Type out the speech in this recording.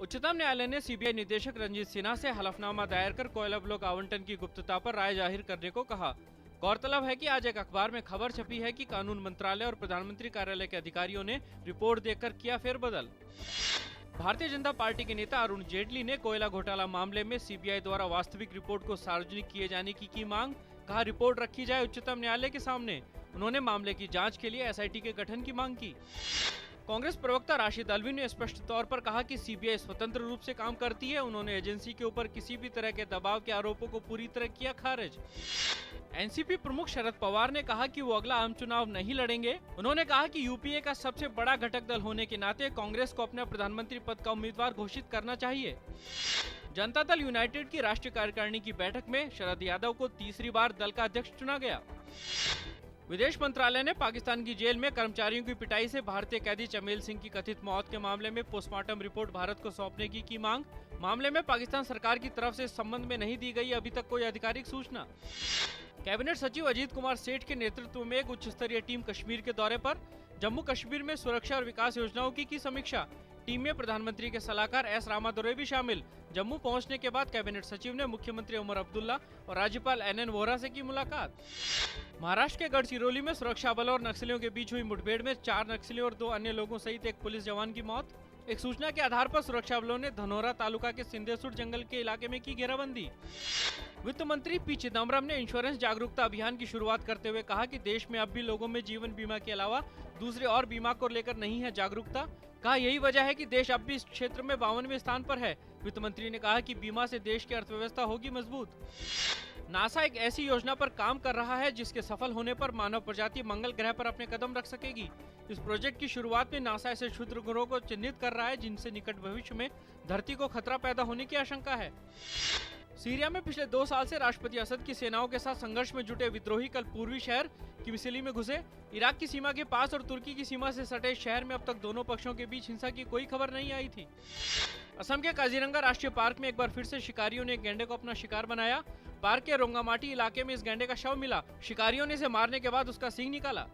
उच्चतम न्यायालय ने सीबीआई निदेशक रंजीत सिन्हा से हलफनामा दायर कर कोयला ब्लॉक आवंटन की गुप्तता पर राय जाहिर करने को कहा। गौरतलब है कि आज एक अखबार में खबर छपी है कि कानून मंत्रालय और प्रधानमंत्री कार्यालय के अधिकारियों ने रिपोर्ट देखकर किया फेरबदल। भारतीय जनता पार्टी के नेता अरुण जेटली ने कोयला घोटाला मामले में सीबीआई द्वारा वास्तविक रिपोर्ट को सार्वजनिक किए जाने की मांग। कहा, रिपोर्ट रखी जाए उच्चतम न्यायालय के सामने। उन्होंने मामले की जांच के लिए एसआईटी के गठन की मांग की। कांग्रेस प्रवक्ता राशिद अल्वी ने स्पष्ट तौर पर कहा कि सीबीआई स्वतंत्र रूप से काम करती है। उन्होंने एजेंसी के ऊपर किसी भी तरह के दबाव के आरोपों को पूरी तरह किया खारिज। एनसीपी प्रमुख शरद पवार ने कहा कि वो अगला आम चुनाव नहीं लड़ेंगे। उन्होंने कहा कि यूपीए का सबसे बड़ा घटक दल होने के नाते कांग्रेस को अपने प्रधानमंत्री पद का उम्मीदवार घोषित करना चाहिए। जनता दल यूनाइटेड की राष्ट्रीय कार्यकारिणी की बैठक में शरद यादव को तीसरी बार दल का अध्यक्ष चुना गया। विदेश मंत्रालय ने पाकिस्तान की जेल में कर्मचारियों की पिटाई से भारतीय कैदी चमेल सिंह की कथित मौत के मामले में पोस्टमार्टम रिपोर्ट भारत को सौंपने की मांग। मामले में पाकिस्तान सरकार की तरफ से इस संबंध में नहीं दी गई अभी तक कोई आधिकारिक सूचना। कैबिनेट सचिव अजीत कुमार सेठ के नेतृत्व में एक उच्च स्तरीय टीम कश्मीर के दौरे पर। जम्मू कश्मीर में सुरक्षा और विकास योजनाओं की समीक्षा। टीम में प्रधानमंत्री के सलाहकार एस रामादोरे भी शामिल। जम्मू पहुंचने के बाद कैबिनेट सचिव ने मुख्यमंत्री उमर अब्दुल्ला और राज्यपाल एनएन वोहरा से की मुलाकात। महाराष्ट्र के गढ़चिरौली में सुरक्षा बलों और नक्सलियों के बीच हुई मुठभेड़ में 4 नक्सलियों और 2 अन्य लोगों सहित एक पुलिस जवान की मौत। एक सूचना के आधार पर सुरक्षा बलों ने धनोरा तालुका के सिंदेसुर जंगल के इलाके में की घेराबंदी। वित्त मंत्री पी चिदम्बरम ने इंश्योरेंस जागरूकता अभियान की शुरुआत करते हुए कहा कि देश में अब भी लोगों में जीवन बीमा के अलावा दूसरे और बीमा को लेकर नहीं है जागरूकता। कहा, यही वजह है कि देश अब भी इस क्षेत्र में 52वें स्थान पर है। वित्त मंत्री ने कहा कि बीमा से देश की अर्थव्यवस्था होगी मजबूत। नासा एक ऐसी योजना पर काम कर रहा है जिसके सफल होने पर मानव प्रजाति मंगल ग्रह पर अपने कदम रख सकेगी। इस प्रोजेक्ट की शुरुआत में नासा ऐसे क्षुद्र ग्रहों को चिन्हित कर रहा है जिनसे निकट भविष्य में धरती को खतरा पैदा होने की आशंका है। सीरिया में पिछले 2 साल से राष्ट्रपति असद की सेनाओं के साथ संघर्ष में जुटे विद्रोही कल पूर्वी शहर किमिसिली में घुसे। इराक की सीमा के पास और तुर्की की सीमा से सटे शहर में अब तक दोनों पक्षों के बीच हिंसा की कोई खबर नहीं आई थी। असम के काजीरंगा राष्ट्रीय पार्क में एक बार फिर से शिकारियों ने एक गैंडे को अपना शिकार बनाया। पार्क के रोंगामाटी इलाके में इस गैंडे का शव मिला। शिकारियों ने इसे मारने के बाद उसका सींग निकाला।